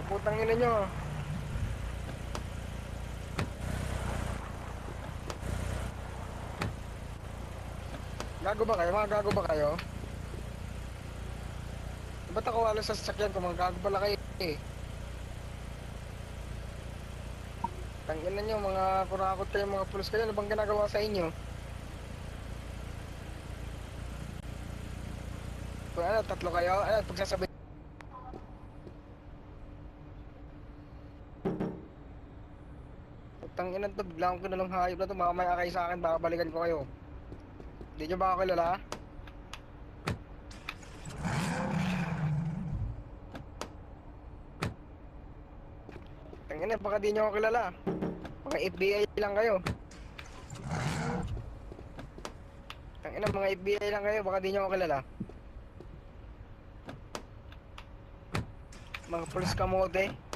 Putang ina nyo. Gago ba kayo? Mga gago ba kayo? Ba't ako wala sa sasakyan ko? Mga gago pala kayo eh. Tangina nyo, mga kurakot kayo, mga pulis kayo. Ano bang ginagawa sa inyo? Kung ano, tatlo kayo? Ano, pagsasabi. Tangina to, biglang ko na lang hayop na to. Mamaya kayo sa akin, baka balikan ko kayo. Hindi nyo ba ako kilala? Tangina, baka di nyo ako kilala. Mga FBI lang kayo. Tangina, mga FBI lang kayo, baka di nyo ako kilala. Mga pulis kamote.